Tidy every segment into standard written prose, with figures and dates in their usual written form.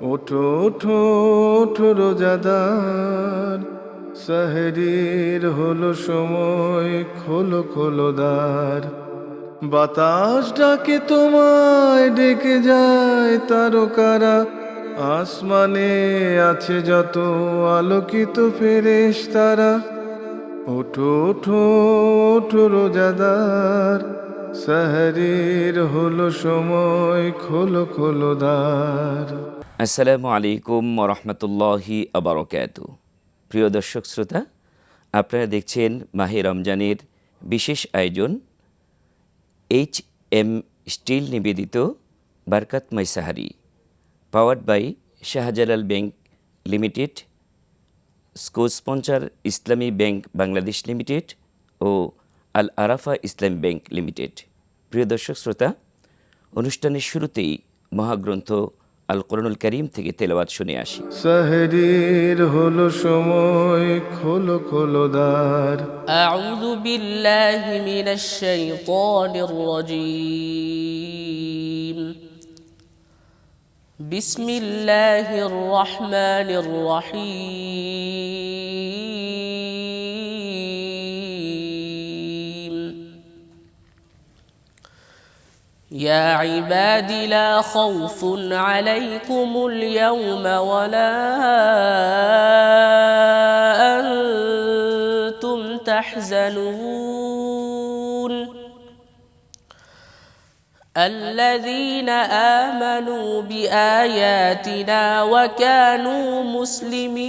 ওঠো ওঠো ওঠো রোজাদার, সেহরির হলো সময়, খোলো খোলো দ্বার। বাতাস ডাকে তোমায়, ডেকে যায় তারকারা, আসমানে আছে যত আলোকিত ফেরেশতারা। ওঠো ওঠো ওঠো রোজাদার, সেহরির হলো সময়, খোলো খোলো দ্বার। আসসালামু আলাইকুম ওরহমতুল্লাহি আবরকাতু। প্রিয় দর্শক শ্রোতা, আপনারা দেখছেন মাহে রমজানের বিশেষ আয়োজন HM স্টিল নিবেদিত বারকাতময় সাহারি, powered by Shahjalal bank limited, sponsor Islami bank Bangladesh limited ও আল আরাফা ইসলামী ব্যাংক লিমিটেড। প্রিয় দর্শক শ্রোতা, অনুষ্ঠানের শুরুতেই মহাগ্রন্থ আল কোরআনুল কারীম থেকে তেলাওয়াত শুনে আসি। সেহরির হলো সময়, খোলো খোলো দ্বার। أعوذ بالله من الشيطان الرجيم. بسم الله الرحمن الرحيم. يا عباد لا خوف عليكم اليوم ولا أنتم تحزنون الذين آمنوا بآياتنا وكانوا مسلمين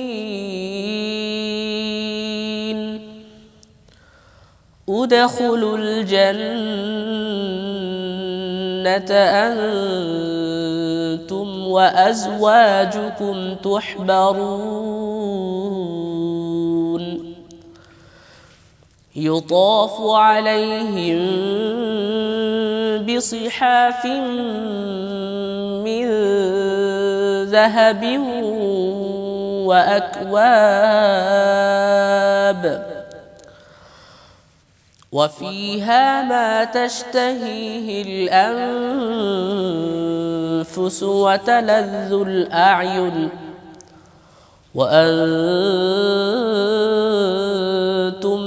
ادخلوا الجنة أنتم وأزواجكم تحبرون يطاف عليهم بصحاف من ذهب وأكواب وفيها ما تشتهيه الأنفس وتلذ الأعين وأنتم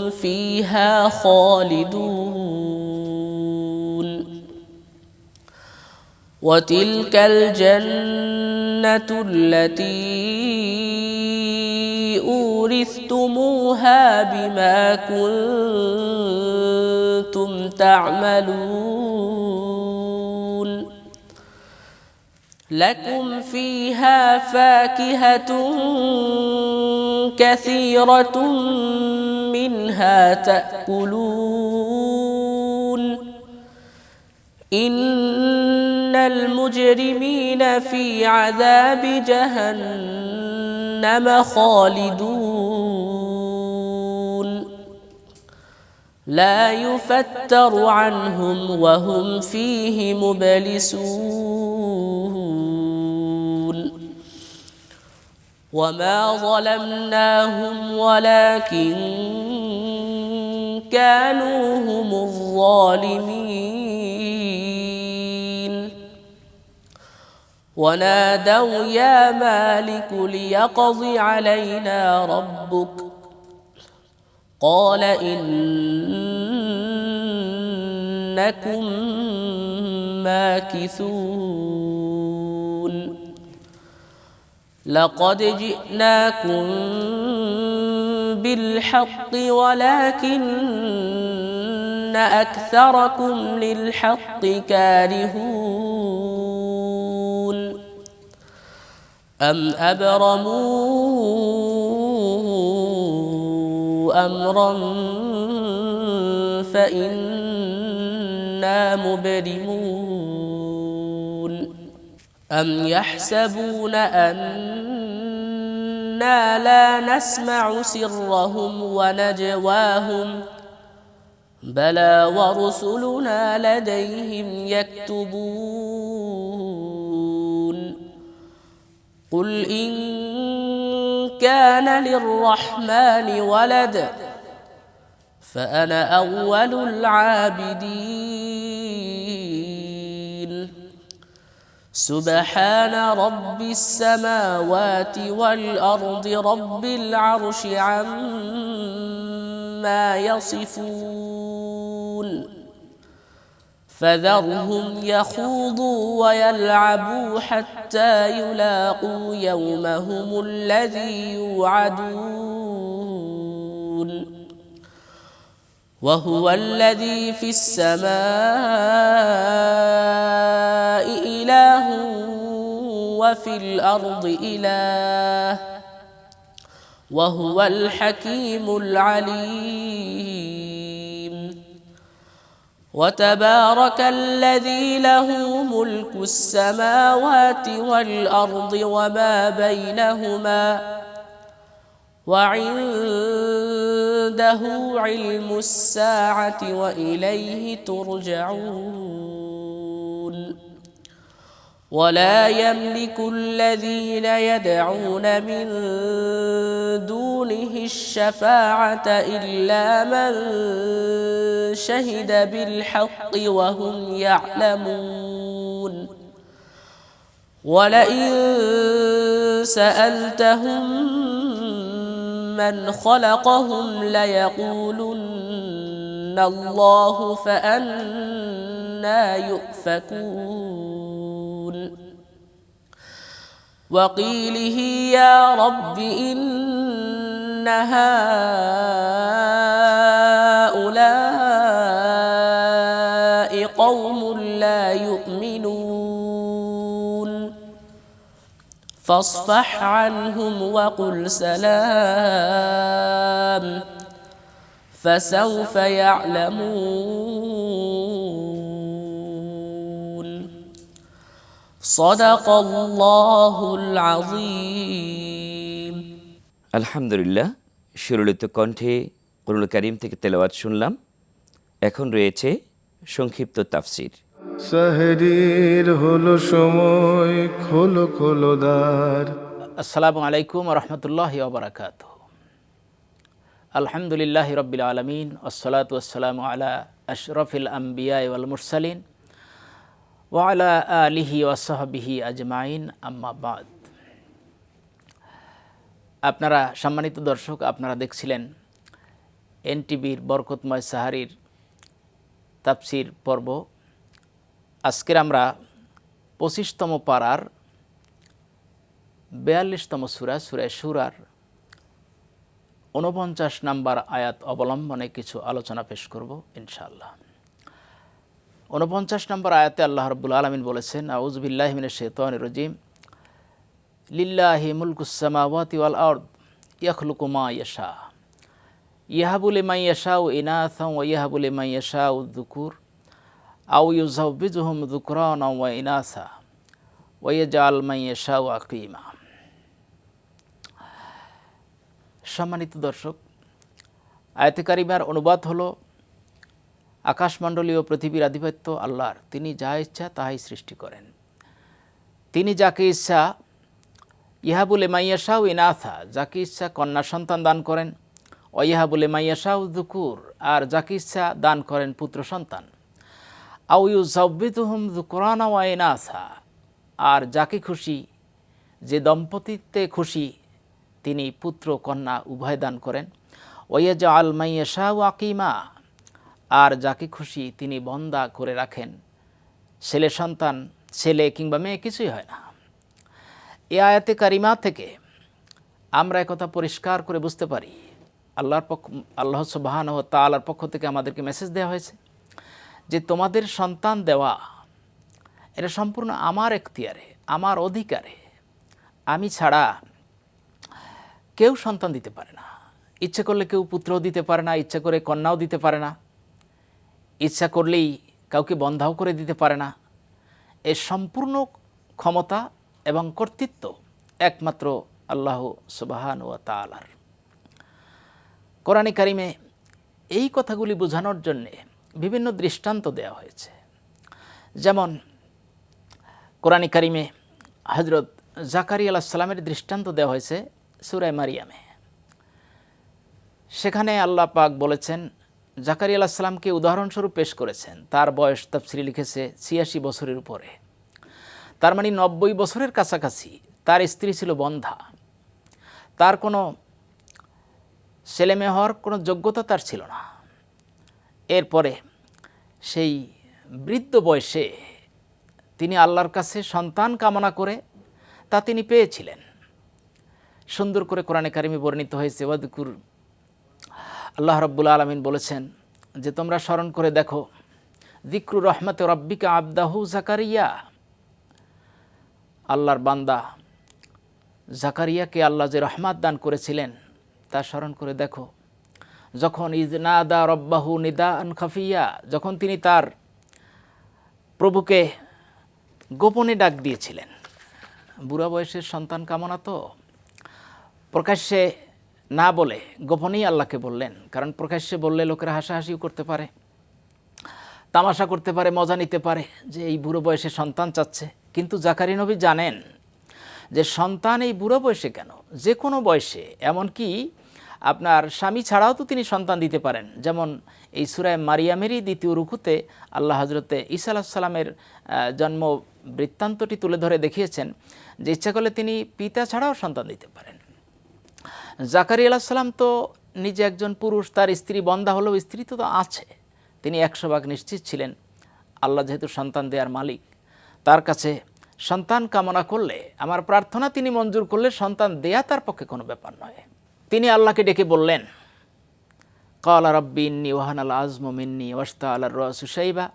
فيها خالدون وتلك الجنة التي أورثتموها بما كنتم تعملون لكم فيها فاكهة كثيرة منها تأكلون إن المجرمين في عذاب جهنم خالدون لا يفتر عنهم وهم فيه مبلسون وما ظلمناهم ولكن كانوا هم الظالمين ونادوا يا مالك ليقض علينا ربك قال إنكم ماكثون لقد جئناكم بالحق ولكن أكثركم للحق كارهون أم أبرموا أمرا فإنا مبرمون أم يحسبون أنا لا نسمع سرهم ونجواهم بلى ورسلنا لديهم يكتبون قل إن كان للرحمن ولد فأنا أول العابدين سبحان رب السماوات والأرض رب العرش عما يصفون فذرهم يخوضوا ويلعبوا حتى يلاقوا يومهم الذي يوعدون وهو الذي في السماء إله وفي الأرض إله وهو الحكيم العليم وتبارك الذي له ملك السماوات والأرض وما بينهما وعنده علم الساعة وإليه ترجعون ولا يملك الذين يدعون من دونه الشفاعة إلا من شهد بالحق وهم يعلمون ولئن سألتهم من خلقهم ليقولن الله فأنى يؤفكون وقيله يا رب إن هؤلاء قوم لا يؤمنون فاصفح عنهم وقل سلام فسوف يعلمون صدق الله العظيم আলহামদুলিল্লাহ, সুরলিত কণ্ঠে কুরআনুল কারীম থেকে তেলাওয়াত শুনলাম। এখন রয়েছে সংক্ষিপ্ত তাফসির। সাহরির হলো সময়, খোলো খোলো দ্বার। আসসালামু আলাইকুম রহমতুল্লাহি ওয়া বারাকাতুহু। আলহামদুলিল্লাহি রাব্বিল আলামিন ওয়াসসালাতু ওয়াসসালামু আলা আশরাফিল আমবিয়া ওয়াল মুরসালিন ওয়া আলা আলিহি ওয়া সাহবিহি আজমাইন, আম্মা বাদ। আপনারা সম্মানিত দর্শক, আপনারা দেখছিলেন এনটিভির বরকতময় সাহারির তাফসির পর্ব। আজকের আমরা 25তম পারার 42তম সূরা সূরা শুরার 49 নম্বর আয়াত অবলম্বনে কিছু আলোচনা পেশ করব ইনশাআল্লাহ। 49 নম্বর আয়াতে আল্লাহ রাব্বুল আলামিন বলেছেন, আউযু বিল্লাহি মিনাশ শাইতানির রাজিম, লিল্লাহি মুলকুস সামাওয়াতি ওয়াল আরদ ইয়াখলুকু মা ইয়াশা ইয়াহাবু লিমান ইয়াশাউ ইনাসা ওয়া ইয়াহাবু লিমান ইয়াশাউ যুকুর আও ইউযাওবিজুহুম যুকরানা ওয়া ইনাসা ওয়া ইয়াজআল মান ইয়াশাউ আকিমা। সম্মানিত দর্শক, আয়াতে কারিমার অনুবাদ হলো, আকাশমণ্ডলীয় পৃথিবীর আধিপত্য আল্লাহর। তিনি যা ইচ্ছা তাহাই সৃষ্টি করেন। তিনি যাকে ইচ্ছা ইহাবু লিমান ইয়াশাউ ইনাসা, যাকে ইচ্ছা কন্যা সন্তান দান করেন, ওয়া ইয়াহাবু লিমান ইয়াশাউ যুকুর, আর যাকে ইচ্ছা দান করেন পুত্র সন্তান, আও ইউযাওবিজুহুম যুকরানা ওয়া ইনাসা, আর যাকে খুশি, যে দম্পতিতে খুশি, তিনি পুত্র কন্যা উভয় দান করেন। ওয়া ইয়াজআল মান ইয়াশাউ আকিমা, আর যাকে খুশি তিনি বন্দা করে রাখেন। ছেলে সন্তান, ছেলে কিংবা মেয়ে কিছুই হয় না। এই আয়াতে কারিমা থেকে আমরা একথা পরিষ্কার করে বুঝতে পারি, আল্লাহ সুবহানাহু ওয়া তাআলার পক্ষ থেকে আমাদেরকে মেসেজ দেওয়া হয়েছে যে তোমাদের সন্তান দেওয়া এটা সম্পূর্ণ আমার এখতিয়ারে, আমার অধিকারে। আমি ছাড়া কেউ সন্তান দিতে পারে না। ইচ্ছে করলে কেউ পুত্রও দিতে পারে না, ইচ্ছা করে কন্যাও দিতে পারে না, ইচ্ছা করলেই কাউকে বন্ধাও করে দিতে পারে না। এর সম্পূর্ণ ক্ষমতা এবং কর্তৃত্ব একমাত্র আল্লাহ সুবহানাহু ওয়া তাআলার। কোরআনে কারিমে এই কথাগুলি বোঝানোর জন্যে বিভিন্ন দৃষ্টান্ত দেওয়া হয়েছে। যেমন কোরআনে কারিমে হযরত জাকারিয়া আলাইহিস সালামের দৃষ্টান্ত দেওয়া হয়েছে সূরা মারিয়ামে। সেখানে আল্লাহ পাক বলেছেন, জাকারিয়া আলাইহিস সালামকে উদাহরণস্বরূপ পেশ করেছেন। তার বয়স তাফসীরে লিখেছে 86 বছরের উপরে। তার মানে 90 বছরের কাছাকাছি তার স্ত্রী ছিল বন্ধা, তার কোনো ছেলেমেয়ে হওয়ার কোনো যোগ্যতা তার ছিল না। এরপরে সেই বৃদ্ধ বয়সে তিনি আল্লাহর কাছে সন্তান কামনা করে তা তিনি পেয়েছিলেন। সুন্দর করে কোরআনে কারিমে বর্ণিত হয়েছে, ওয়াদকুর, আল্লাহ রাব্বুল আলামিন বলেছেন যে তোমরা স্মরণ করে দেখো, যিকরু রহমতে রব্বিকা আবদাহু জাকারিয়া, আল্লাহর বান্দা জাকারিয়াকে আল্লাহ যে রহমত দান করেছিলেন তা স্মরণ করে দেখো। যখন ইজনাদা রব্বাহু নিদাআন খাফিয়া, যখন তিনি তার প্রভুকে গোপনে ডাক দিয়েছিলেন। বুড়া বয়সের সন্তান কামনা তো প্রকাশ্যে না বলে গোপনেই আল্লাহকে বললেন, কারণ প্রকাশ্যে বললে লোকেরা হাসাহাসিও করতে পারে, তামাশা করতে পারে, মজা নিতে পারে যে এই বুড়ো বয়সে সন্তান চাচ্ছে। কিন্তু জাকারিয়া নবী জানেন যে সন্তান এই বুড়ো বয়সে কেন, যে কোনো বয়সে, এমনকি আপনার স্বামী ছাড়াও তো তিনি সন্তান দিতে পারেন। যেমন এই সূরা মারিয়ামেরই 2য় রুকুতে আল্লাহ হজরতে ঈসা আলাইহিস সালামের জন্ম বৃত্তান্তটি তুলে ধরে দেখিয়েছেন যে ইচ্ছা করলে তিনি পিতা ছাড়াও সন্তান দিতে পারেন। জাকারিয়া আলাইহিস সালাম তো নিজে একজন পুরুষ, তার স্ত্রী বন্ধা হলেও স্ত্রী তো আছে, তিনি 100% নিশ্চিত ছিলেন আল্লাহ যেহেতু সন্তান দেওয়ার মালিক, তার কাছে সন্তান কামনা করলে, আমার প্রার্থনা তিনি মঞ্জুর করলে সন্তান দেয়া তার পক্ষে কোনো ব্যাপার নয়। তিনি আল্লাহকে ডেকে বললেন, ক্বালা রাব্বি ইন্নী ওয়াহানাল আযমু মিন্নী ওয়াশতাআলার রাসু শাইবা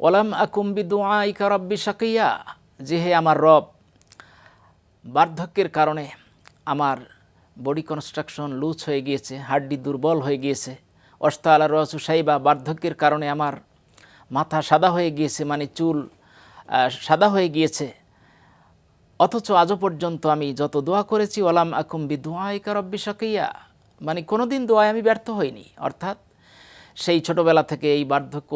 ওয়ালাম আকুম বিদুআইকা রাব্বি শাকিয়া, যে হে আমার রব, বার্ধক্যের কারণে আমার বডি কনস্ট্রাকশন লুজ হয়ে গিয়েছে, হাড্ডি দুর্বল হয়ে গিয়েছে। ওয়াশতাআলার রাসু শাইবা, বার্ধক্যের কারণে আমার মাথা সাদা হয়ে গিয়েছে, মানে চুল সাদা হয়ে গিয়েছে, অথচ আজও পর্যন্ত আমি যত দোয়া করেছি, ওয়ালাম আকুম বিদুআইকা রাব্বি শাকিয়া, মানে কোনোদিন দোয়ায় আমি ব্যর্থ হইনি। অর্থাৎ সেই ছোটবেলা থেকে এই বার্ধক্য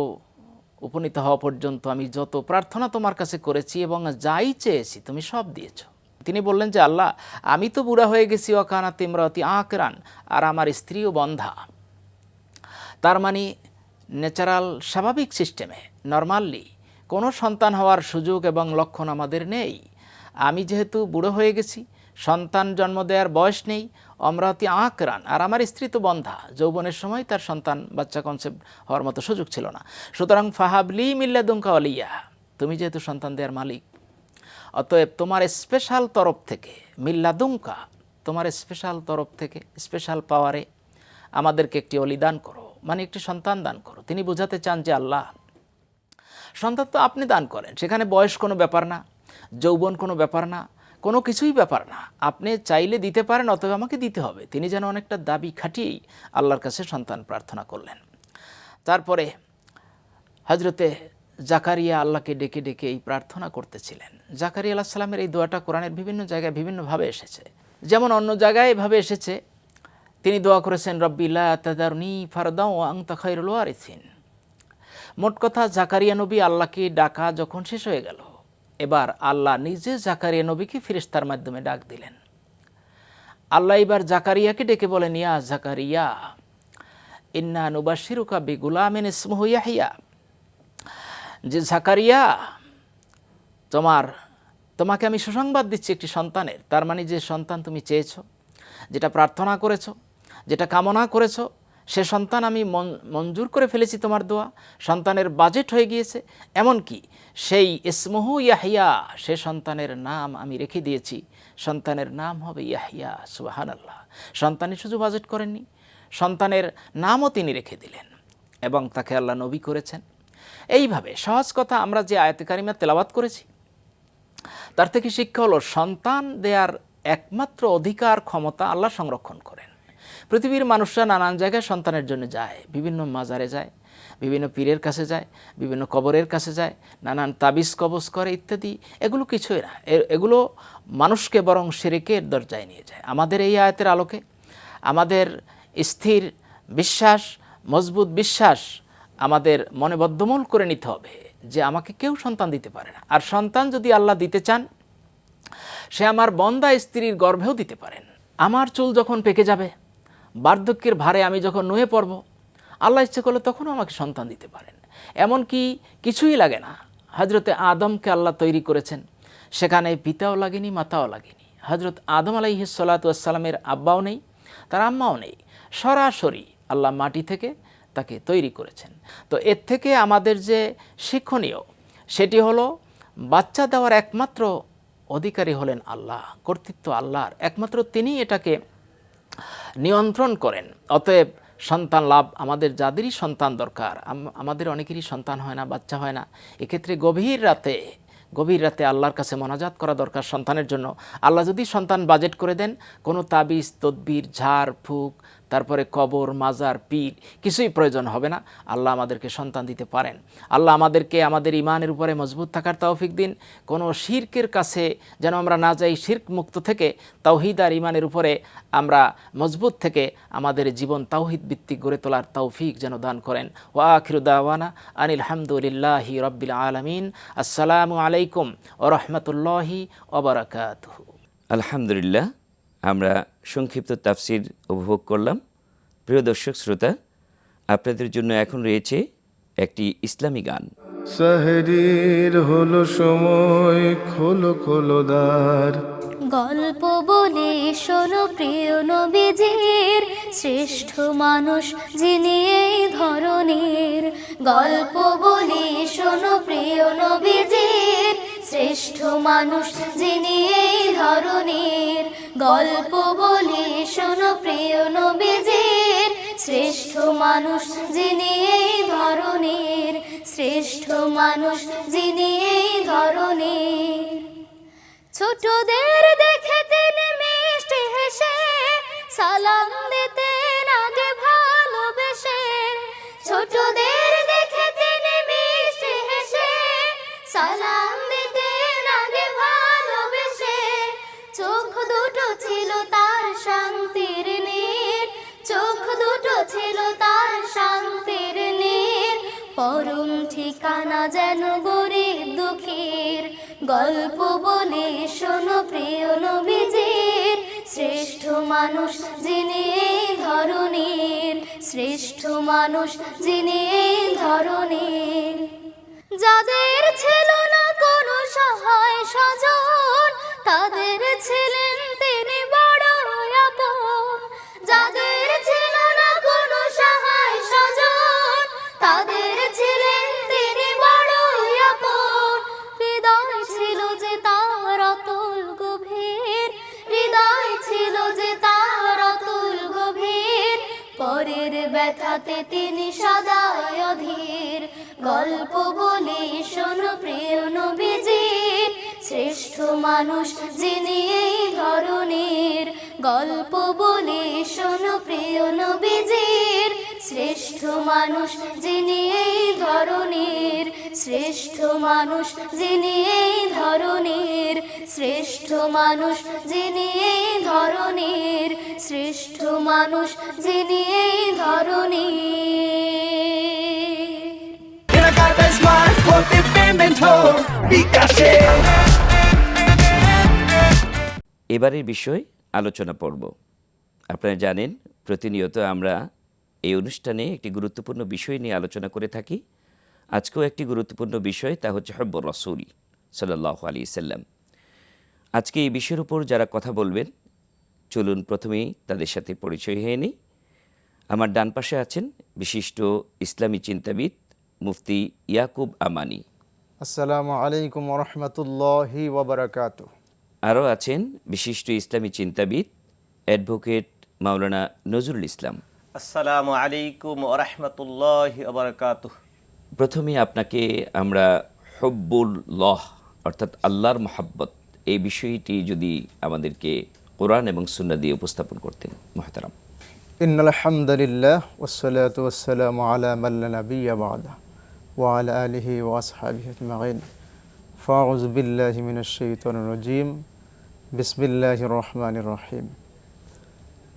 উপনীত হওয়া পর্যন্ত আমি যত প্রার্থনা তোমার কাছে করেছি এবং যাই চেয়েছি তুমি সব দিয়েছ। তিনি বললেন যে আল্লাহ, আমি তো বুড়া হয়ে গেছি, ওয়াকানাত ইমরাতি আকরান, আর আমার স্ত্রীও বন্ধা। তার মানে ন্যাচারাল স্বাভাবিক সিস্টেমে নরমালি কোনো সন্তান হওয়ার সুযোগ এবং লক্ষণ আমাদের নেই। আমি যেহেতু বুড়ো হয়ে গেছি, সন্তান জন্ম দেওয়ার বয়স নেই, অমরাতি আকরান, আর আমার স্ত্রী তো বন্ধা, যৌবনের সময় তার সন্তান বাচ্চা কনসেপ্ট হওয়ার মতো সুযোগ ছিল না। সুতরাং ফাহাবলি মিল্লাদুনকা ওয়ালিয়া, তুমি যেহেতু সন্তান দেওয়ার মালিক, অতএব তোমার স্পেশাল তরফ থেকে, মিল্লাদুনকা, তোমার স্পেশাল তরফ থেকে, স্পেশাল পাওয়ারে আমাদেরকে একটি অলি দান করো, মানে একটি সন্তান দান করো। তিনি বোঝাতে চান যে আল্লাহ, সন্তান তো আপনি দান করেন, সেখানে বয়স কোনো ব্যাপার না, যৌবন কোনো ব্যাপার না, কোনো কিছুই ব্যাপার না, আপনি চাইলে দিতে পারেন, অতএব আমাকে দিতে হবে। তিনি যেন অনেকটা দাবি খাটিয়েই আল্লাহর কাছে সন্তান প্রার্থনা করলেন। তারপরে হজরতে জাকারিয়া আল্লাহকে ডেকে ডেকে এই প্রার্থনা করতেছিলেন। জাকারিয়া আলাইহিস সালামের এই দোয়াটা কোরআনের বিভিন্ন জায়গায় বিভিন্নভাবে এসেছে। যেমন অন্য জায়গায় এভাবে এসেছে, তিনি দোয়া করেছেন, রব্বি লা তাযারনি ফারদাও ওয়া আনতা খায়রুল ওয়ারিসিন। মোট কথা, জাকারিয়া নবী আল্লাহকে ডাকা যখন শেষ হয়ে গেল, এবার আল্লাহ নিজে জাকারিয়া নবীকে ফেরেশতার মাধ্যমে ডাক দিলেন। আল্লাহ এবার জাকারিয়াকে ডেকে বলেন, ইয়া জাকারিয়া ইন্না নুবাশশিরুকা বিগুলামিন ইসমুহু ইয়াহইয়া, যে জাকারিয়া, তোমাকে আমি সুসংবাদ দিচ্ছি একটি সন্তানের। তার মানে যে সন্তান তুমি চেয়েছো, যেটা প্রার্থনা করেছো, যেটা কামনা করেছো, সে সন্তান আমি মঞ্জুর করে ফেলেছি তোমার দোয়া, সন্তানের বাজেট হয়ে গিয়েছে। এমনকি সেই ইসমুহু ইয়াহইয়া, সে সন্তানের নাম আমি রেখে দিয়েছি, সন্তানের নাম হবে ইয়াহইয়া। সুবহানাল্লাহ, সন্তানই শুধু বাজেট করেননি, সন্তানের নামও তিনি রেখে দিলেন এবং তাকে আল্লাহ নবী করেছেন। এইভাবে সহজ কথা আমরা যে আয়াতে কারিমা তেলাওয়াত করেছি, তার থেকে শিক্ষা হলো সন্তান দেওয়ার একমাত্র অধিকার, ক্ষমতা আল্লাহ সংরক্ষণ করেন। পৃথিবীর মানুষরা নানান জায়গায় সন্তানের জন্য যায়, বিভিন্ন মাজারে যায়, বিভিন্ন পীরের কাছে যায়, বিভিন্ন কবরের কাছে যায়, নানান তাবিজ কবজ করে ইত্যাদি। এগুলো কিছুই না, এগুলো মানুষকে বরং শিরকের দরজায় নিয়ে যায়। আমাদের এই আয়াতের আলোকে আমাদের স্থির বিশ্বাস, মজবুত বিশ্বাস আমাদের মনে বদ্ধমূল করে নিতে হবে যে আমাকে কেউ সন্তান দিতে পারে না, আর সন্তান যদি আল্লাহ দিতে চান, সে আমার বন্দা স্ত্রীর গর্ভেও দিতে পারেন। আমার চুল যখন পেকে যাবে, বার্ধক্যের ভারে আমি যখন নুয়ে পড়ব, আল্লাহ ইচ্ছে করলে তখনও আমাকে সন্তান দিতে পারেন। এমনকি কিছুই লাগে না, হজরতে আদমকে আল্লাহ তৈরি করেছেন, সেখানে পিতাও লাগেনি, মাতাও লাগেনি। হজরত আদম আলাইহিস সালাতু ওয়াসসালামের আব্বাও নেই, তার আম্মাও নেই, সরাসরি আল্লাহ মাটি থেকে তাকে তৈরি করেছেন। তো এর থেকে আমাদের যে শিক্ষণীয়, সেটি হলো বাচ্চা দেওয়ার একমাত্র অধিকারী হলেন আল্লাহ, কর্তৃত্ব আল্লাহর, একমাত্র তিনি এটাকে নিয়ন্ত্রণ করেন। অতএব সন্তান লাভ আমাদের যাদেরই সন্তান দরকার, আমাদের অনেকেরই সন্তান হয় না, বাচ্চা হয় না, এক্ষেত্রে গভীর রাতে আল্লাহর কাছে মোনাজাত করা দরকার সন্তানের জন্য। আল্লাহ যদি সন্তান বাজেট করে দেন, কোনো তাবিজ তদবির, ঝাড় ফুঁক, তারপরে কবর, মাজার, পীর কিছুই প্রয়োজন হবে না, আল্লাহ আমাদেরকে সন্তান দিতে পারেন। আল্লাহ আমাদেরকে আমাদের ইমানের উপরে মজবুত থাকার তৌফিক দিন, কোনো শিরকের কাছে যেন আমরা না যাই, শিরক মুক্ত থেকে তাওহীদ আর ইমানের উপরে আমরা মজবুত থেকে আমাদের জীবন তাওহীদ ভিত্তিক গড়ে তোলার তৌফিক যেন দান করেন। ওয়া আখিরু দাওয়ানা আনিল হামদুলিল্লাহি রাব্বিল আলামিন। আসসালামু আলাইকুম ওয়া রাহমাতুল্লাহি ওয়া বারাকাতুহু। আলহামদুলিল্লাহ, আমরা সংক্ষিপ্ত তাফসির উপভোগ করলাম। প্রিয় দর্শক শ্রোতা, আপনাদের জন্য এখন রয়েছে একটি ইসলামী গান। সাহরির হলো সময়, খোলো খোলো দ্বার। গল্প বলে শোনো প্রিয় নবীজির, শ্রেষ্ঠ মানুষ যিনি এই ধরনের। গল্প বলে শোনো প্রিয় নবীজির, শ্রেষ্ঠ মানুষ যিনি এই ধরনের। গল্প বলে শোনো প্রিয় নবীজির, শ্রেষ্ঠ মানুষ যিনি এই ধরনের। শ্রেষ্ঠ মানুষ যিনি এই ধরনের। ছোটদের দেখে তিনি মিষ্টি হেসে সালাম দিতেন আগে ভালোবেসে। ছোটদের দেখে তিনি মিষ্টি হেসে সালাম দিতেন আগে ভালোবেসে। চোখ দুটো ছিল তার শান্তির নীর, চোখ দুটো ছিল তার শান্তির নীর। পরম ঠিকানা যেন গরিব দুঃখীর। গল্প বলে শোনো প্রিয় নবীজির, শ্রেষ্ঠ মানুষ যিনি এই ধরনের। শ্রেষ্ঠ মানুষ যিনি এই ধরনের। যাদের ছিল না কোনো সহায় স্বজন, তাদের ছিলেন তিনি বড় আপন। যাদের ছিল না কোনো সহায় স্বজন, তাদের ছিলেন তিনি বড় আপন। হৃদয় ছিল যে তার অতুল গভীর, হৃদয় ছিল যে তার অতুল গভীর। পরের ব্যথাতে তিনি সদাই অধীর। গল্প বলে শোনো প্রিয় নবীজির, শ্রেষ্ঠ মানুষ যিনি এই ধরনের। গল্প বলে শোনো প্রিয় নবীজির, শ্রেষ্ঠ মানুষ যিনি এই ধরনের। শ্রেষ্ঠ মানুষ যিনি এই ধরনের। শ্রেষ্ঠ মানুষ যিনি এই ধরনের। শ্রেষ্ঠ মানুষ যিনি এই ধরনের। কেনাকাটায় স্মার্ট হতে পেমেন্ট হোক বিকাশে। এবারের বিষয় আলোচনা পর্ব। আপনারা জানেন, প্রতিনিয়ত আমরা এই অনুষ্ঠানে একটি গুরুত্বপূর্ণ বিষয় নিয়ে আলোচনা করে থাকি। আজকেও একটি গুরুত্বপূর্ণ বিষয়, তা হচ্ছে হুব্বুর রাসূল সাল্লাল্লাহু আলাইহি সাল্লাম। আজকে এই বিষয়ের উপর যারা কথা বলবেন, চলুন প্রথমেই তাদের সাথে পরিচয় হয়ে নিই। আমার ডান পাশে আছেন বিশিষ্ট ইসলামী চিন্তাবিদ মুফতি ইয়াকুব আমানি। আসসালামু আলাইকুম ওরহমতুল্লাহি ওয়াবারাকাতুহু। আরও আছেন বিশিষ্ট ইসলামী চিন্তাবিদ অ্যাডভোকেট মাওলানা নজরুল ইসলাম। আসসালামু আলাইকুম ওয়া রাহমাতুল্লাহি ওয়া বারাকাতুহু। প্রথমে আপনাকে আমরা হুব্বুল্লাহ অর্থাৎ আল্লাহর মহাব্বত, এই বিষয়টি যদি আমাদেরকে কোরআন এবং সুন্নাহ দিয়ে উপস্থাপন করতেন মুহতারাম। ইন্নাল হামদুলিল্লাহ ওয়াসসালাতু ওয়াসসালামু আলা মান লা নাবিয়্যা বা'দা ওয়া আলা আলিহি ওয়া আসহাবিহি আজমাইন। ফাউযু বিল্লাহি মিনাশ শাইতানির রাজীম। বিসমিল্লাহির রহমানির রহিম।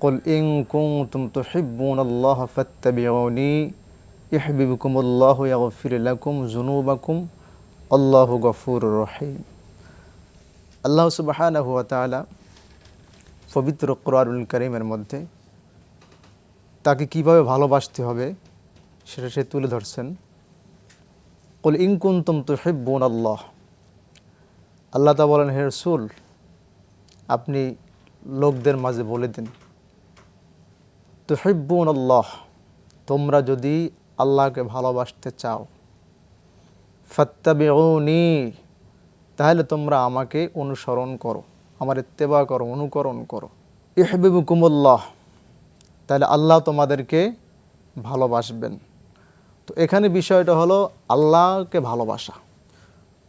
কুল ইন কুনতুম তুহিব্বুনাল্লাহা ফাত্তাবিউনি ইউহিব্বুকুমুল্লাহু ইয়াগফির লাকুম যুনুবাকুম আল্লাহু গফুরুর রহিম। আল্লাহ সুবহানাহু ওয়া তাআলা পবিত্র কোরআনুল কারীমের মধ্যে তাকে কিভাবে ভালোবাসতে হবে সেটা সে তুলে ধরছেন। কুল ইন কুনতুম তুহিব্বুনাল্লাহ, আল্লাহ তা বলেন, হে রাসূল, আপনি লোকদের মাঝে বলে দিন, তুহিব্বুনাল্লাহ, তোমরা যদি আল্লাহকে ভালোবাসতে চাও, ফাত্তাবিউনি, তাহলে তোমরা আমাকে অনুসরণ করো, আমার ইত্তেবা করো, অনুকরণ করো। ইউহিব্বুকুমুল্লাহ, তাহলে আল্লাহ তোমাদেরকে ভালোবাসবেন। তো এখানে বিষয়টা হলো আল্লাহকে ভালোবাসা।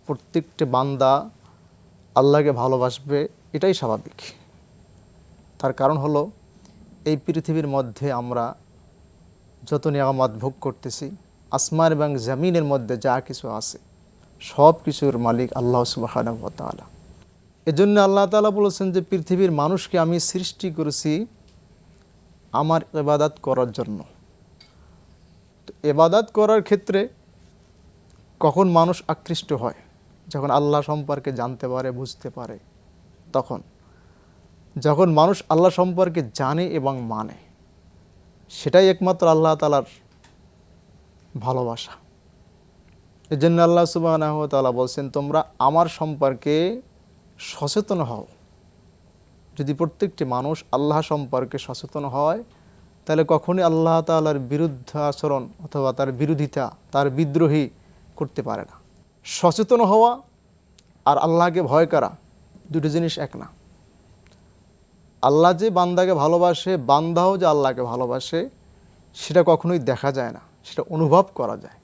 প্রত্যেকটি বান্দা আল্লাহকে ভালোবাসবে, এটাই স্বাভাবিক। তার কারণ হলো এই পৃথিবীর মধ্যে আমরা যত নিয়ামত ভোগ করতেছি, আসমান এবং জমিনের মধ্যে যা কিছু আছে সব কিছুর মালিক আল্লাহ সুবহানাহু ওয়া তাআলা। এজন্য আল্লাহ তাআলা বলেছেন যে পৃথিবীর মানুষকে আমি সৃষ্টি করেছি আমার ইবাদত করার জন্য। তো ইবাদত করার ক্ষেত্রে কখন মানুষ আকৃষ্ট হয়? যখন আল্লাহ সম্পর্কে জানতে পারে, বুঝতে পারে, তখন। যখন মানুষ আল্লাহ সম্পর্কে জানে এবং মানে, সেটাই একমাত্র আল্লাহ তাআলার ভালোবাসা। এই জন্য আল্লাহ সুবহানাহু ওয়া তাআলা বলছেন, তোমরা আমার সম্পর্কে সচেতন হও। যদি প্রত্যেকটি মানুষ আল্লাহ সম্পর্কে সচেতন হয়, তাহলে কখনই আল্লাহ তাআলার বিরুদ্ধে আচরণ অথবা তার বিরোধিতা, তার বিদ্রোহী করতে পারে না। সচেতন হওয়া আর আল্লাহকে ভয় করা দুটো জিনিস এক না। আল্লাহ যে বান্দাকে ভালোবাসে, বান্দাও যে আল্লাহকে ভালোবাসে, সেটা কখনোই দেখা যায় না, সেটা অনুভব করা যায়।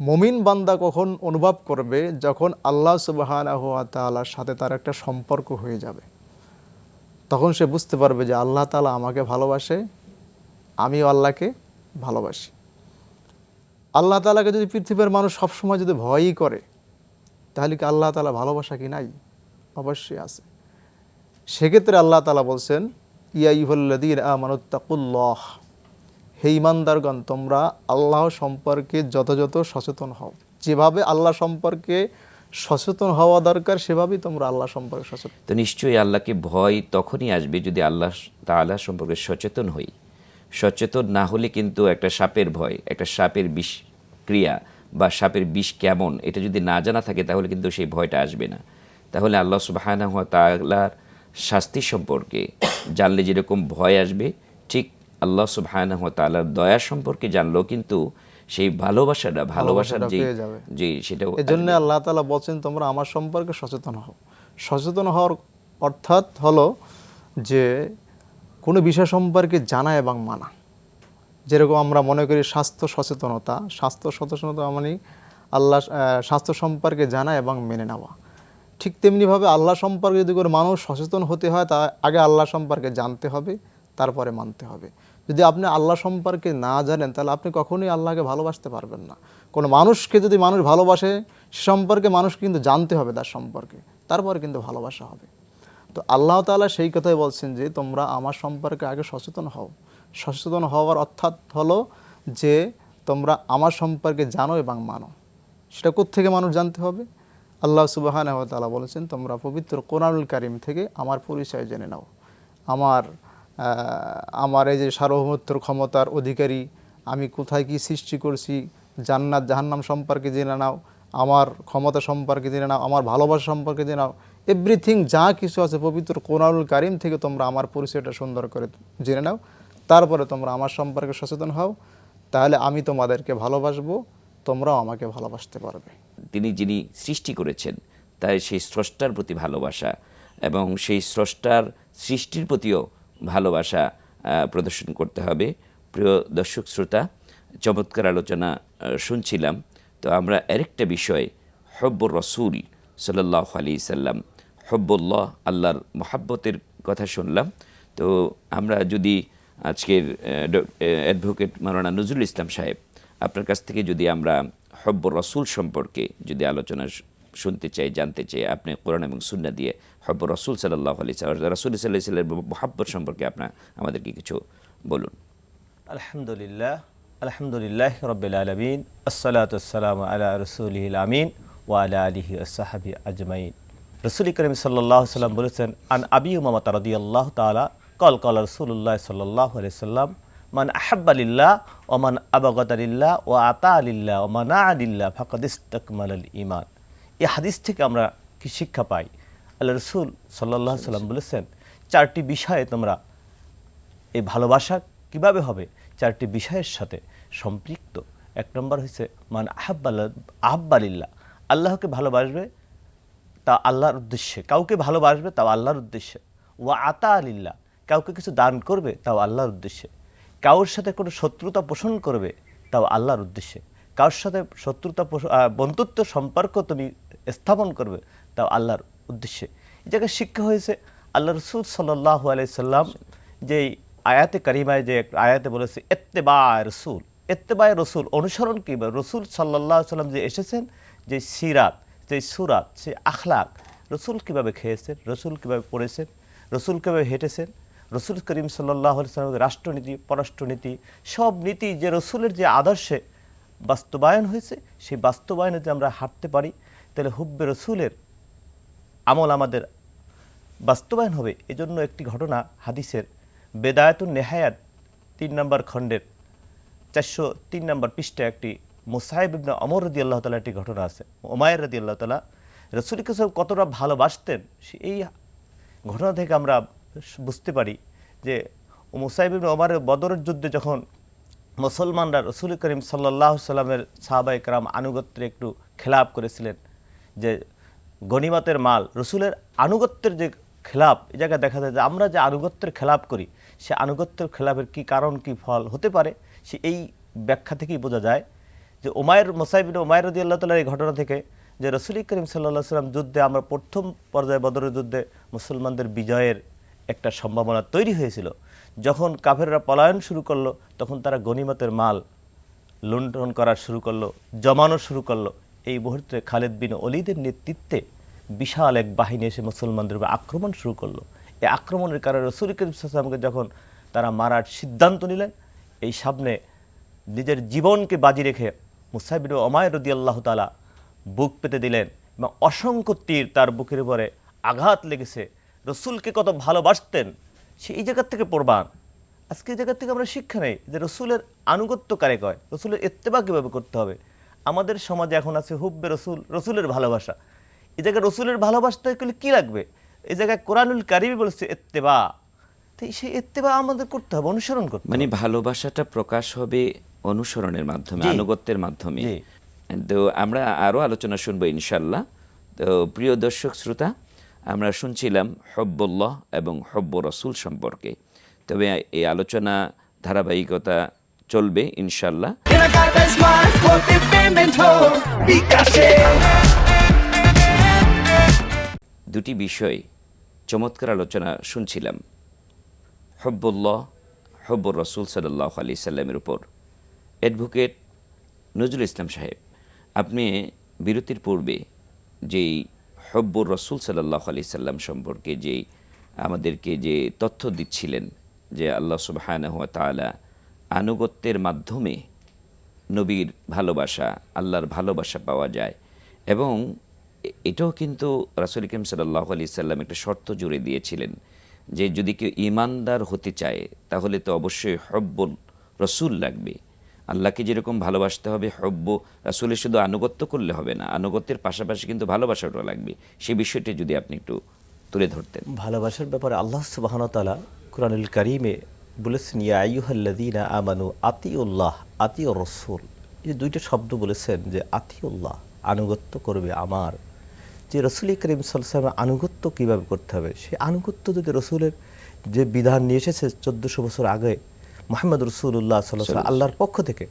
মুমিন বান্দা কখন অনুভব করবে? যখন আল্লাহ সুবহানাহু ওয়া তাআলার সাথে তার একটা সম্পর্ক হয়ে যাবে, তখন সে বুঝতে পারবে যে আল্লাহ তাআলা আমাকে ভালোবাসে, আমিও আল্লাহকে ভালোবাসি। আল্লাহ তাআলাকে যদি পৃথিবীর মানুষ সবসময় যদি ভয়ই করে, তাহলে কি আল্লাহ তাআলা ভালোবাসা কি নাই? অবশ্যই আছে। সেক্ষেত্রে আল্লাহ তাআলা বলছেন, ইয়া আইয়ুহাল্লাযীনা আমানুত্তাকুল্লাহ, হে ঈমানদারগণ, তোমরা আল্লাহ সম্পর্কে যথাযথ সচেতন হও। যেভাবে আল্লাহ সম্পর্কে সচেতন হওয়া দরকার, সেভাবেই তোমরা আল্লাহ সম্পর্কে সচেতন। তো নিশ্চয়ই আল্লাহকে ভয় তখনই আসবে যদি আল্লাহ তাআলা সম্পর্কে সচেতন হই। সচেতন না হলে কিন্তু একটা সাপের ভয়, একটা সাপের বিষ ক্রিয়া বা সাপের বিষ কেমন, এটা যদি না জানা থাকে, তাহলে কিন্তু সেই ভয়টা আসবে না। তাহলে আল্লাহ সুবহানাহু ওয়া তাআলার শাস্তি সম্পর্কে জানলে যেরকম ভয় আসবে, ঠিক আল্লাহ সুবহানাহু ওয়া তাআলার দয়া সম্পর্কে জানলেও কিন্তু সেই ভালোবাসার যে সেটাও। এজন্য আল্লাহ তাআলা বলছেন, তোমরা আমার সম্পর্কে সচেতন হও। সচেতন হওয়ার অর্থাৎ হলো যে কোনো বিষয় সম্পর্কে জানা এবং মানা। যেরকম আমরা মনে করি স্বাস্থ্য সচেতনতা, মানে আল্লাহ স্বাস্থ্য সম্পর্কে জানা এবং মেনে নেওয়া। ঠিক তেমনিভাবে আল্লাহ সম্পর্কে যদি করে মানুষ সচেতন হতে হয়, তা আগে আল্লাহ সম্পর্কে জানতে হবে, তারপরে মানতে হবে। যদি আপনি আল্লাহ সম্পর্কে না জানেন, তাহলে আপনি কখনোই আল্লাহকে ভালোবাসতে পারবেন না। কোনো মানুষকে যদি মানুষ ভালোবাসে, সে সম্পর্কে মানুষ কিন্তু জানতে হবে, তার সম্পর্কে, তারপরে কিন্তু ভালোবাসা হবে। তো আল্লাহ তাআলা সেই কথাই বলছেন যে তোমরা আমার সম্পর্কে আগে সচেতন হও। সচেতন হওয়ার অর্থাৎ হলো যে তোমরা আমার সম্পর্কে জানো এবং মানো। সেটা কোত্থেকে মানুষ জানতে হবে? আল্লাহ সুবহানাহু ওয়া তাআলা বলেছেন, তোমরা পবিত্র কোরআনুল কারীম থেকে আমার পরিচয় জেনে নাও। আমার এই যে সার্বভৌমত্বের ক্ষমতার অধিকারী, আমি কোথায় কি সৃষ্টি করছি, জান্নাত জাহান্নাম সম্পর্কে জেনে নাও, আমার ক্ষমতা সম্পর্কে জেনে নাও, আমার ভালোবাসা সম্পর্কে জেনে নাও। এভরিথিং যা কিছু আছে পবিত্র কোরআনুল কারীম থেকে তোমরা আমার পরিচয়টা সুন্দর করে জেনে নাও, তারপরে তোমরা আমার সম্পর্কে সচেতন হও। তাহলে আমি তোমাদেরকে ভালোবাসবো, তোমরাও আমাকে ভালোবাসতে পারবে। তিনি যিনি সৃষ্টি করেছেন, তাই সেই স্রষ্টার প্রতি ভালোবাসা এবং সেই স্রষ্টার সৃষ্টির প্রতিও ভালোবাসা প্রদর্শন করতে হবে। প্রিয় দর্শক শ্রোতা, চমৎকার আলোচনা শুনছিলাম। তো আমরা আরেকটা বিষয়, হব্বুর রাসূল সাল্লাল্লাহু আলাইহি সাল্লাম, হব্বুল্লাহ, আল্লাহর মহাব্বতের কথা শুনলাম। তো আমরা যদি আজকের অ্যাডভোকেট মাওলানা নজরুল ইসলাম সাহেব, আপনার কাছ থেকে যদি আমরা হব্বুর রাসূল সম্পর্কে যদি আলোচনা শুনতে চাই, জানতে চাই, আপনি কোরআন এবং সুন্নাহ দিয়ে হব্বুর রাসূল সাল্লাল্লাহু আলাইহি সাল্লাম, রাসূল সাল্লাল্লাহু আলাইহি সাল্লামের মহব্বত সম্পর্কে আপনার আমাদেরকে কিছু বলুন। আলহামদুলিল্লাহ রাব্বিল আলামিন, আসসালাতু ওয়াসসালামু আলা রাসূলিল আমিন ওয়া আলা আলিহি ওয়া সাহবিহি আজমাইন। রাসূল করিম সাল্লাল্লাহু আলাইহি সাল্লাম বলেছেন, আন আবি উমামা রাদিয়াল্লাহু তাআলা ক্বাল রাসূলুল্লাহ সাল্লাল্লাহু আলাইহি সাল্লাম, মান আহাব্বা লিল্লাহ ওয়া মান আবগাদা লিল্লাহ ওয়া আতা লিল্লাহ ওয়া মানা লিল্লাহ ফাকাদ ইসতাকমালাল ঈমান। এই হাদিস থেকে আমরা কি শিক্ষা পাই? আল্লাহ রসুল সাল্লাল্লাহু আলাইহি সাল্লাম বলেছেন 4টি বিষয়ে তোমরা এই ভালোবাসা কিভাবে হবে, 4টি বিষয়ের সাথে সম্পৃক্ত। 1 নম্বর হচ্ছে মান আহাব্বালিল্লাহ, আল্লাহকে ভালোবাসবে তা আল্লাহর উদ্দেশ্যে, কাউকে ভালোবাসবে তাও আল্লাহর উদ্দেশ্যে। ওয়া আতা আলিল্লাহ, কাউকে কিছু দান করবে তাও আল্লাহর উদ্দেশ্যে। কারোর সাথে কোনো শত্রুতা পোষণ করবে তাও আল্লাহর উদ্দেশ্যে। কারোর সাথে বন্ধুত্ব সম্পর্ক তুমি স্থাপন করবে তাও আল্লাহর উদ্দেশ্যে। এই জায়গায় শিক্ষা হয়েছে আল্লাহ রসুল সাল্লাল্লাহু আলাইহি সাল্লাম যে আয়াতে কারিমায় যে আয়াতে বলেছে ইত্তেবায়ে রসুল, ইত্তেবায়ে রসুল অনুসরণ কি, রসুল সাল্লাল্লাহু আলাইহি সাল্লাম যে এসেছেন, যে সিরাত, যে সুরাত, যে আখলাক, রসুল কীভাবে খেয়েছেন, রসুল কীভাবে পড়েছেন, রসুল কীভাবে হেঁটেছেন, রসুল করিম সাল্লাল্লাহু আলাইহি সাল্লামের রাষ্ট্রনীতি, পররাষ্ট্রনীতি, সব নীতি যে রসুলের যে আদর্শে বাস্তবায়ন হয়েছে, সেই বাস্তবায়নে যদি আমরা হাঁটতে পারি তাহলে হুব্বে রসুলের আমল আমাদের বাস্তবায়ন হবে। এজন্য একটি ঘটনা হাদিসের বেদায়াতুন নেহায়াত 3 নম্বর খণ্ডের 403 নম্বর পৃষ্ঠায় একটি মুসাইব ইবনে ওমর রাদিয়াল্লাহু তাআলা একটি ঘটনা আছে। উমাইর রাদিয়াল্লাহু তাআলা রাসূল কাছে কতটা ভালোবাসতেন, এই ঘটনা থেকে আমরা বুঝতে পারি যে মুসাইব ইবনে ওমরের বদরের যুদ্ধে যখন মুসলমানরা রাসূল করিম সাল্লাল্লাহু আলাইহি সাল্লামের সাহাবায়ে কেরাম আনুগত্যে একটু খেলাপ করেছিলেন, যে গনিমতের মাল রসুলের আনুগত্যের যে খেলাপ, এই জায়গায় দেখা যায় যে আমরা যে আনুগত্যের খেলাপ করি, সে আনুগত্যের খেলাপের কি কারণ, কি ফল হতে পারে, সে এই ব্যাখ্যা থেকেই বোঝা যায় যে মুসাইব ইবনে উমাইর রাদিয়াল্লাহু তাআলার এই ঘটনা থেকে যে রাসূল করিম সাল্লাল্লাহু আলাইহি সাল্লাম যুদ্ধে, আমরা প্রথম পর্যায়ে বদরের যুদ্ধে মুসলমানদের বিজয়ের একটা সম্ভাবনা তৈরি হয়েছিল। যখন কাফেররা পলায়ন শুরু করলো, তখন তারা গনিমতের মাল লুণ্ঠন করা শুরু করলো, জমানো শুরু করলো। এই মুহূর্তে খালিদ বিন ওলীদের নেতৃত্বে বিশাল এক বাহিনী এসে মুসলমানদের উপর আক্রমণ শুরু করলো। এই আক্রমণের কারণে রাসূল করিম সাল্লাল্লাহু আলাইহি ওয়াসাল্লামকে যখন তারা মারার সিদ্ধান্ত নিলেন, এই সামনে নিজের জীবনকে বাজি রেখে মুসাইব বিন উমাইর রাদিয়াল্লাহু তাআলা বুক পেতে দিলেন এবং অসংখ্য তীর তার বুকের উপরে আঘাত লেগেছে। রসুলকে কত ভালোবাসতেন সে এই জায়গার থেকে প্রমাণ। আজকে এই জায়গার থেকে আমরা শিক্ষা নেই যে রসুলের আনুগত্য কারে কয়, রসুলের ইত্তেবা কীভাবে করতে হবে। আমাদের সমাজে এখন আছে হুব্বে রসুল, রসুলের ভালোবাসা। এই জায়গায় রসুলের ভালোবাসতে গেলে কী লাগবে? এই জায়গায় কোরআনুল কারীমে বলেছে ইত্তেবা, তো সেই ইত্তেবা আমাদের করতে হবে, অনুসরণ করতে হবে। মানে ভালোবাসাটা প্রকাশ হবে অনুসরণের মাধ্যমে, আনুগত্যের মাধ্যমে। তো আমরা আরও আলোচনা শুনবো ইনশাল্লাহ। তো প্রিয় দর্শক শ্রোতা, আমরা শুনছিলাম হব্বুল্লাহ এবং হব্ব রসুল সম্পর্কে। তবে এই আলোচনা ধারাবাহিকতা চলবে ইনশাল্লাহ। কেনাকাটা স্মার্ট হতে পেমেন্ট হোক বিকাশে। দুটি বিষয় চমৎকার আলোচনা শুনছিলাম, হব্বুল্লাহ, হব্বুর রসুল সাল্লাল্লাহু আলাইহি সাল্লামের উপর। অ্যাডভোকেট নজরুল ইসলাম সাহেব, আপনি বিরতির পূর্বে যেই হব্বুর রসুল সাল্লাল্লাহু আলাইহি সাল্লাম সম্পর্কে যেই আমাদেরকে যে তথ্য দিচ্ছিলেন, যে আল্লাহ সুবহানাহু ওয়া তাআলা আনুগত্যের মাধ্যমে নবীর ভালোবাসা, আল্লাহর ভালোবাসা পাওয়া যায়। এবং এটাও কিন্তু রাসূল করিম সাল্লাল্লাহু আলাইহি সাল্লাম একটা শর্ত জুড়ে দিয়েছিলেন যে যদি কেউ ঈমানদার হতে চায় তাহলে তো অবশ্যই হব্বুল রসুল লাগবে। আল্লাহকে যেরকম ভালোবাসতে হবে, হব্ব রাসূলের শুধু আনুগত্য করলে হবে না, আনুগত্যের পাশাপাশি কিন্তু ভালোবাসাটাও লাগবে। সেই বিষয়টি যদি আপনি একটু তুলে ধরতেন। ভালোবাসার ব্যাপারে আল্লাহ সুবহানাহু ওয়া তাআলা কুরআনুল কারীমে বলেছেন, ইয়া আইয়ুহাল্লাযীনা আমানু আতিউল্লাহ আতিউর রাসূল। এই দুইটা শব্দ বলেছেন যে আতিউল্লাহ, আনুগত্য করবে আমার। যে রাসূল করিম সাল্লাল্লাহু আলাইহি ওয়াসাল্লাম আনুগত্য কীভাবে করতে হবে, সেই আনুগত্য যদি রসুলের যে বিধান নিয়ে এসেছে 1400 বছর আগে মুহাম্মদ রাসূলুল্লাহ সাল্লাল্লাহু আলাইহি ওয়াসাল্লাম আল্লাহর পক্ষ থেকে,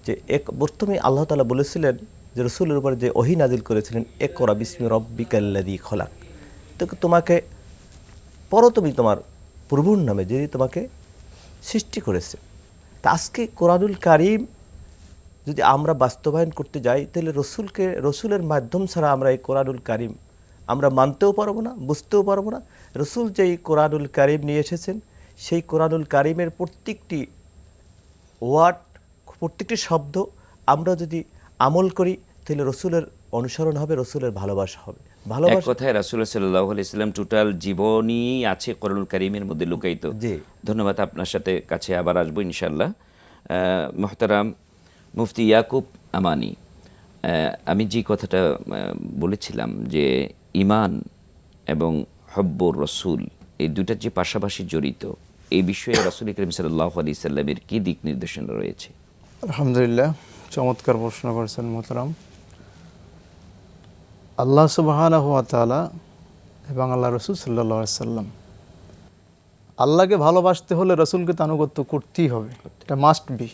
যে প্রথমে আল্লাহ তাআলা বলেছিলেন যে রসুলের উপর যে ওহী নাজিল করেছিলেন, ইকরা বিসমি রাব্বিকাল্লাযী খলাক, তো তোমাকে পড়ো তুমি তোমার প্রভুর নামে, যিনি তোমাকে সৃষ্টি করেছে। তা আজকে কোরআনুল কারীম যদি আমরা বাস্তবায়ন করতে যাই তাহলে রসুলের মাধ্যম ছাড়া আমরা এই কোরআনুল কারীম আমরা মানতেও পারবো না, বুঝতেও পারবো না। রসুল যেই কোরআনুল কারীম নিয়ে এসেছেন, সেই কোরআনুল কারীমের প্রত্যেকটি ওয়ার্ড, প্রত্যেকটি শব্দ আমরা যদি আমল করি তাহলে রসুলের অনুসরণ হবে, রসুলের ভালোবাসা হবে। এক কথায় রাসূলুল্লাহ সাল্লাল্লাহু আলাইহি সাল্লাম টোটাল জীবনই আছে কোরআনুল কারীমের মধ্যে লুকায়িত। ধন্যবাদ, আপনার সাথে কাছে আবার আসবো ইনশাআল্লাহ। মুহতারাম মুফতি ইয়াকুব আমানি, আমি যে কথাটা বলেছিলাম যে ইমান এবং হব্বুর রসুল এই দুটা যে পাশাপাশি জড়িত, এই বিষয়ে রাসূল করিম সাল্লাল্লাহু আলাইহি সাল্লামের কী দিক নির্দেশনা রয়েছে? আলহামদুলিল্লাহ, চমৎকার প্রশ্ন করেছেন মোহতারাম। আল্লাহ সুবহানাহু ওয়া তাআলা এবং আল্লাহ রসুল সাল্লাল্লাহু আলাইহি সাল্লাম, আল্লাহকে ভালোবাসতে হলে রসুলকে তো আনুগত্য করতেই হবে, এটা মাস্ট বি।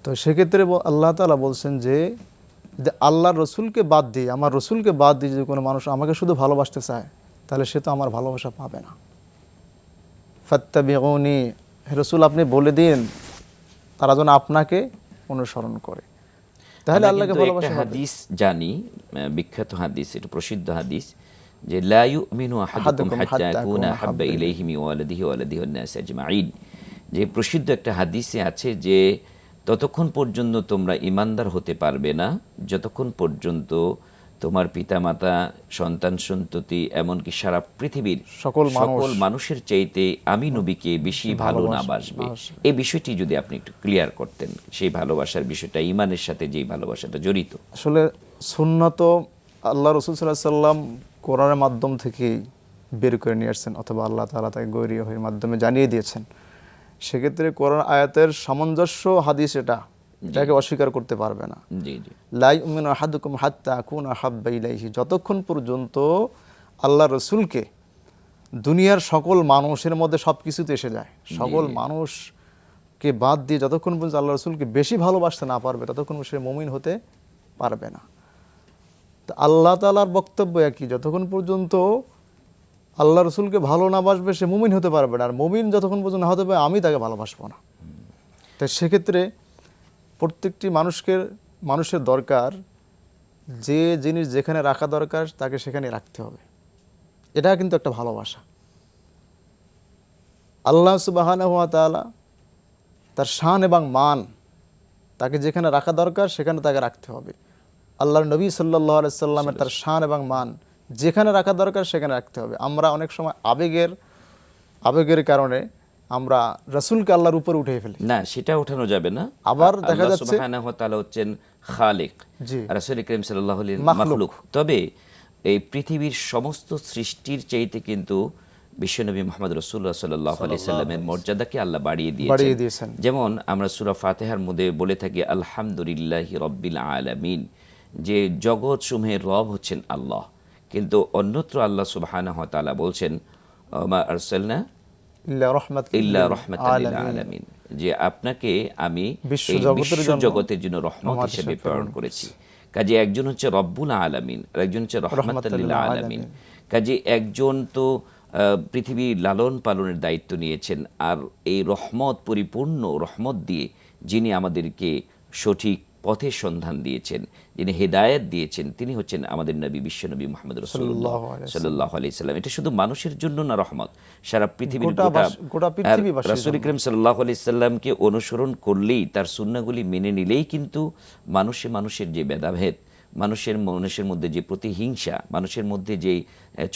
তো সেক্ষেত্রে আল্লাহ তাআলা বলছেন যে আল্লাহর রসুলকে বাদ দিয়ে, আমার রসুলকে বাদ দিয়ে যদি কোনো মানুষ আমাকে শুধু ভালোবাসতে চায়, তাহলে সে তো আমার ভালোবাসা পাবে না। ফাত্তাবিউনি, হে রসুল আপনি বলে দিন তারা যেন আপনাকে অনুসরণ করে, তাহলে আমরা আল্লাহকে কিন্তু ভালোবাসা একটা হবে। হাদিস জানি, বিখ্যাত হাদিস, এটা প্রসিদ্ধ হাদিস, যে লা ইউমিনু আহাদুকুম হাত্তা আকুনা হাব্বা ইলাইহি মিন ওয়ালিদিহি ওয়া ওয়ালাদিহি ওয়ান নাসি আজমাইন। যে প্রসিদ্ধ একটা হাদিসে আছে যে ততক্ষণ পর্যন্ত তোমরা ঈমানদার হতে পারবে না যতক্ষণ পর্যন্ত তোমার পিতামাতা, সন্তান সন্ততি, এমনকি সারা পৃথিবীর সকল মানুষের চাইতে আমি নবীকে বেশি ভালো না বাসবে। এই বিষয়টি যদি আপনি একটু ক্লিয়ার করতেন, সেই ভালোবাসার বিষয়টা ঈমানের সাথে যেই ভালোবাসাটা জড়িত। আসলে সুন্নত আল্লাহ রসুল সাল্লাল্লাহু আলাইহি সাল্লাম কোরআনের মাধ্যম থেকেই বের করে নিয়ে আসছেন, অথবা আল্লাহ তাআলা তাকে গৈরী ওহীর মাধ্যমে জানিয়ে দিয়েছেন। সেক্ষেত্রে কোরআন আয়াতের সামঞ্জস্য হাদিস এটাকে অস্বীকার করতে পারবে না। জি জি। লা ইউমিনু আহাদুকুম হাত্তা আকুনা হাব্বা ইলাইহি, যতক্ষণ পর্যন্ত আল্লাহ রসুলকে দুনিয়ার সকল মানুষের মধ্যে সব কিছুতে এসে যায়, সকল মানুষকে বাদ দিয়ে যতক্ষণ পর্যন্ত আল্লাহ রসুলকে বেশি ভালোবাসতে না পারবে, ততক্ষণ সে মুমিন হতে পারবে না। তো আল্লাহ তাআলার বক্তব্য একই, যতক্ষণ পর্যন্ত আল্লাহ রসুলকে ভালো না বাসবে সে মুমিন হতে পারবে না, আর মুমিন যতক্ষণ পর্যন্ত না হতে পারে আমি তাকে ভালোবাসবো না। তো সেক্ষেত্রে প্রত্যেকটি মানুষের দরকার যে জিনিস যেখানে রাখা দরকার তাকে সেখানে রাখতে হবে, এটা কিন্তু একটা ভালোবাসা। আল্লাহ সুবহানাহু ওয়া তাআলা তার শান এবং মান, তাকে যেখানে রাখা দরকার সেখানে তাকে রাখতে হবে। আল্লাহর নবী সাল্লাল্লাহু আলাইহি সাল্লামের তার শান এবং মান যেখানে রাখা দরকার সেখানে রাখতে হবে। আমরা অনেক সময় আবেগের কারণে আমরা রাসূলকে আল্লাহর উপরে উঠিয়ে ফেলি। না, সেটা ওঠানো যাবে না। আবার দেখা আল্লাহ যাচ্ছে সুবহানাহু ওয়া তাআলা হচ্ছেন খালিক, জি, রাসূল করিম সাল্লাল্লাহু আলাইহি মাখলুক। মাখলুক। তবে এই পৃথিবীর সমস্ত সৃষ্টির চাইতে কিন্তু বিশ্বনবী মুহাম্মদ রাসূলুল্লাহ সাল্লাল্লাহু আলাইহি সাল্লামের মর্যাদাকে আল্লাহ বাড়িয়ে দিয়েছেন। যেমন আমরা সূরা ফাতিহার মধ্যে বলে থাকি আলহামদুলিল্লাহি রাব্বিল আলামিন, যে জগৎ সমূহের রব হচ্ছেন আল্লাহ। কিন্তু অন্যত্র আল্লাহ সুবহানাহু ওয়া তাআলা বলছেন মা আরসালনা ইল্লা রাহমাতাল লিল আলামিন, যে আপনাকে আমি বিশ্ব জগতের জন্য রহমত হিসেবে প্রেরণ করেছি। কাজে একজন হচ্ছে রব্বুল আলামিন আর একজন হচ্ছে রাহমাতাল লিল আলামিন। কাজে একজন তো পৃথিবীর লালন পালনের দায়িত্ব নিয়েছেন, আর এই রহমত, পরিপূর্ণ রহমত দিয়ে যিনি আমাদেরকে সঠিক পথের সন্ধান দিয়েছেন, যিনি হেদায়েত দিয়েছেন, তিনি হচ্ছেন আমাদের নবী, বিশ্বনবী মুহাম্মদ রাসূলুল্লাহ সাল্লাল্লাহু আলাইহি সাল্লাম। এটা শুধু মানুষের জন্য না রহমত, সারা পৃথিবীর গোটা পৃথিবীবাসীর জন্য। রাসূল করিম সাল্লাল্লাহু আলাইহি সাল্লামকে অনুসরণ করলেই, তার সুন্নাহগুলি মেনে নিলেই কিন্তু মানুষের যে ভেদাভেদ, মানুষের মধ্যে যে প্রতিহিংসা, মানুষের মধ্যে যে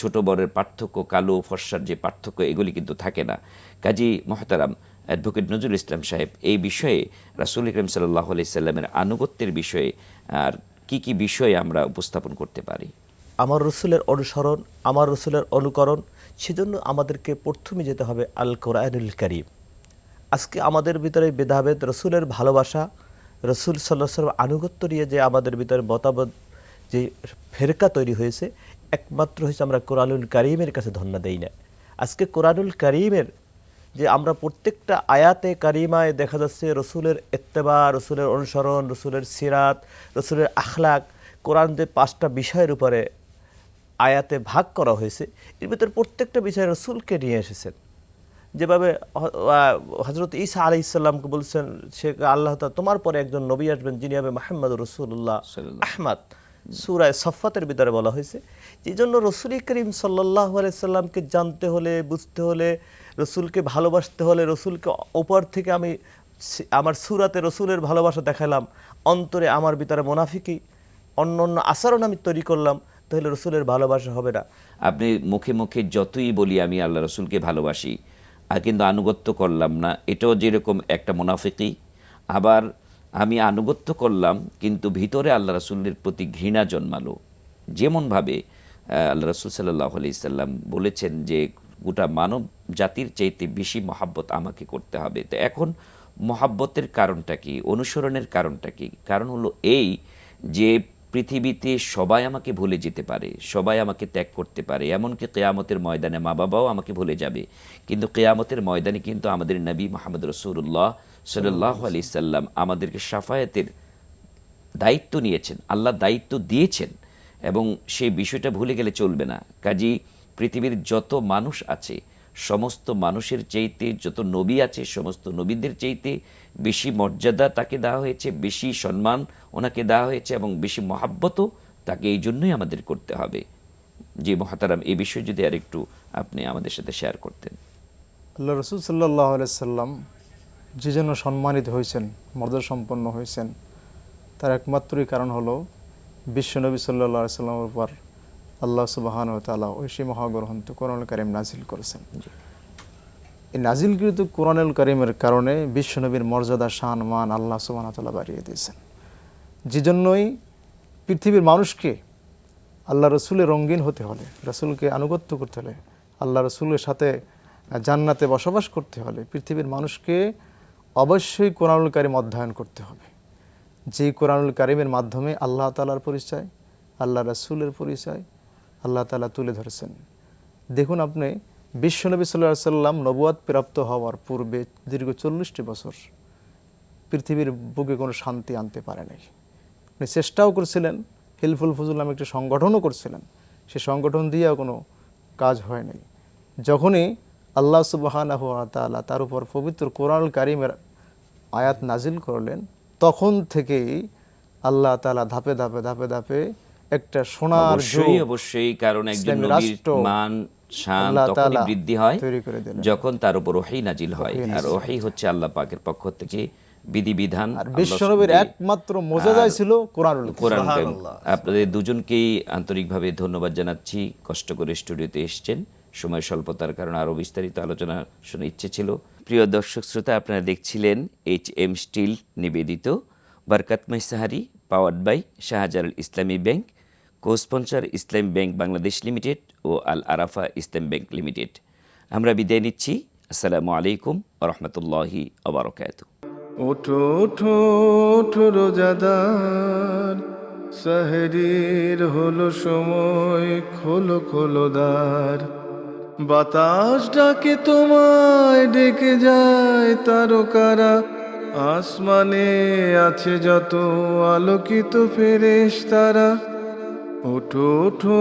ছোট বড়ের পার্থক্য, কালো ফর্সার যে পার্থক্য, এগুলি কিন্তু থাকে না। কাজী মুহতারাম অ্যাডভোকেট নজরুল ইসলাম সাহেব, এই বিষয়ে রাসূল করিম সাল্লাল্লাহু আলাইহি সাল্লামের আনুগত্যের বিষয়ে আর কি বিষয়ে আমরা উপস্থাপন করতে পারি? আমার রসুলের অনুসরণ, আমার রসুলের অনুকরণ, সেজন্য আমাদেরকে প্রথমে যেতে হবে আল কোরআনুল কারীম। আজকে আমাদের ভিতরে ভেদাভেদ, রসুলের ভালোবাসা, রসুল সাল্লাল্লাহু আলাইহি ওয়াসাল্লাম আনুগত্য নিয়ে যে আমাদের ভিতরে মতভেদ, যে ফেরকা তৈরি হয়েছে, একমাত্র হচ্ছে আমরা কোরআনুল কারীমের কাছে ধন্য দেই না। আজকে কোরআনুল কারীমের যে আমরা প্রত্যেকটা আয়াতে কারিমায় দেখা যাচ্ছে রসুলের ইত্তেবা, রসুলের অনুসরণ, রসুলের সিরাত, রসুলের আখলাক, কোরআন যে 5টা বিষয়ের উপরে আয়াতে ভাগ করা হয়েছে, এর ভিতরে প্রত্যেকটা বিষয়ে রসুলকে নিয়ে এসেছেন। যেভাবে হযরত ঈসা আলাইহিস সালামকে বলছেন, সে আল্লাহ তাআলা তোমার পরে একজন নবী আসবেন যিনি হবে মুহাম্মদ রাসূলুল্লাহ আহমদ, সূরা সফফাতের ভিতরে বলা হয়েছে। এই জন্য রসুল করিম সাল্লাল্লাহু আলাইহি সাল্লামকে জানতে হলে, বুঝতে হলে, রসুলকে ভালোবাসতে হলে, রসুলকে ওপর থেকে আমি আমার সূরাতে রসুলের ভালোবাসা দেখালাম, অন্তরে আমার ভিতরে মুনাফিকি, অন্য আচরণ আমি তৈরি করলাম, তাহলে রসুলের ভালোবাসা হবে না। আপনি মুখে মুখে যতই বলি আমি আল্লাহ রসুলকে ভালোবাসি, আর কিন্তু আনুগত্য করলাম না, এটাও যেরকম একটা মুনাফিকি। আবার আমি আনুগত্য করলাম কিন্তু ভিতরে আল্লাহ রসুলের প্রতি ঘৃণা জন্মালো। যেমনভাবে আল্লাহ রসুল সাল্লাহ আলি সাল্লাম বলেছেন যে গোটা মানব জাতির চাইতে বেশি মহাব্বত আমাকে করতে হবে। তো এখন মহাব্বতের কারণটা কি, অনুসরণের কারণটা কি? কারণ হলো এই যে পৃথিবীতে সবাই আমাকে ভুলে যেতে পারে, সবাই আমাকে ত্যাগ করতে পারে, এমনকি কেয়ামতের ময়দানে মা বাবাও আমাকে ভুলে যাবে, কিন্তু কেয়ামতের ময়দানে কিন্তু আমাদের নবী মুহাম্মদ রাসূলুল্লাহ সাল্লাল্লাহু আলাইহি সাল্লাম আমাদেরকে শাফায়াতের দায়িত্ব নিয়েছেন, আল্লাহ দায়িত্ব দিয়েছেন, এবং সেই বিষয়টা ভুলে গেলে চলবে না। কাজী পৃথিবীর যত মানুষ আছে সমস্ত মানুষের চাইতে, যত নবী আছে সমস্ত নবীদের চাইতে বেশি মর্যাদা তাকে দেওয়া হয়েছে, বেশি সম্মান ওনাকে দেওয়া হয়েছে, এবং বেশি মহাব্বতও তাকে এই জন্যই আমাদের করতে হবে। জি মহাতারাম, এই বিষয়ে যদি আর একটু আপনি আমাদের সাথে শেয়ার করতেন। আল্লাহ রসুল সাল্লাহ সাল্লাম যে জন্য সম্মানিত হয়েছেন, মর্যাদা সম্পন্ন হয়েছেন, তার একমাত্রই কারণ হলো বিশ্বনবী সাল্লাল্লাহু আলাইহি সাল্লামের উপর আল্লাহ সুবহানাহু ওয়া তাআলা ঐশী মহাগ্রন্থ কোরআনুল কারীম নাজিল করেছেন। এই নাজিলকৃত কোরআনুল কারীমের কারণে বিশ্বনবীর মর্যাদা, শান, মান আল্লাহ সুবহানাহু ওয়া তাআলা বাড়িয়ে দিয়েছেন। যে জন্যই পৃথিবীর মানুষকে আল্লাহ রসুলের রঙিন হতে হলে, রসুলকে আনুগত্য করতে হলে, আল্লাহ রসুলের সাথে জান্নাতে বসবাস করতে হলে পৃথিবীর মানুষকে অবশ্যই কোরআনুল কারীম অধ্যয়ন করতে হবে। যেই কোরআনুল কারীমের মাধ্যমে আল্লাহ তাআলার পরিচয়, আল্লাহ রাসূলের পরিচয় আল্লাহ তাআলা তুলে ধরেছেন। দেখুন আপনি, বিশ্বনবী সাল্লাল্লাহু আলাইহি সাল্লাম নবুয়ত প্রাপ্ত হওয়ার পূর্বে দীর্ঘ 40টি বছর পৃথিবীর বুকে কোনো শান্তি আনতে পারে নাই। উনি চেষ্টাও করছিলেন, হিলফুল ফুজুল নামে একটি সংগঠনও করছিলেন, সেই সংগঠন দিয়েও কোনো কাজ হয় নাই। যখনই আল্লাহ সুবহানাহু ওয়া তাআলা তার উপর পবিত্র কোরআনুল কারীমের আয়াত নাজিল করলেন, তখন থেকেই আল্লাহ তাআলা ধাপে ধাপে ধাপে ধাপে একটা সোনার অবশ্যই কারণ একজন নবীর মান শান তখনই বৃদ্ধি হয় যখন তার উপর ওহী নাজিল হয়, আর ওহী হচ্ছে আল্লাহ পাকের পক্ষ থেকে বিধিবিধান। আর বিশ্বনবীর একমাত্র মুজিজাই ছিল কোরআন। আপনাদের দুজনকেই আন্তরিকভাবে ধন্যবাদ জানাচ্ছি, কষ্ট করে স্টুডিওতে এসেছেন, সময় স্বল্পতার কারণে আরও বিস্তারিত আলোচনা শোনার ইচ্ছে ছিল। প্রিয় দর্শক শ্রোতা, আপনারা দেখছিলেন HM স্টিল নিবেদিত বরকতময় sehri, powered by Shahjalal Islami bank, co sponsor Islami bank Bangladesh limited ও আল আরাফা ইসলাম ব্যাংক লিমিটেড। আমরা বিদায় নিচ্ছি। আসসালামু আলাইকুম ওয়া রাহমাতুল্লাহি ওয়া বারাকাতুহু। ওঠো ওঠো ওঠো রোজাদার, সাহরির হলো সময়, খোলো খোলো দ্বার। বাতাস ডাকে তোমায়, ডেকে যায় তারকারা, আসমানে আছে যত আলোকিত ফেরেশতারা। ওঠো ওঠো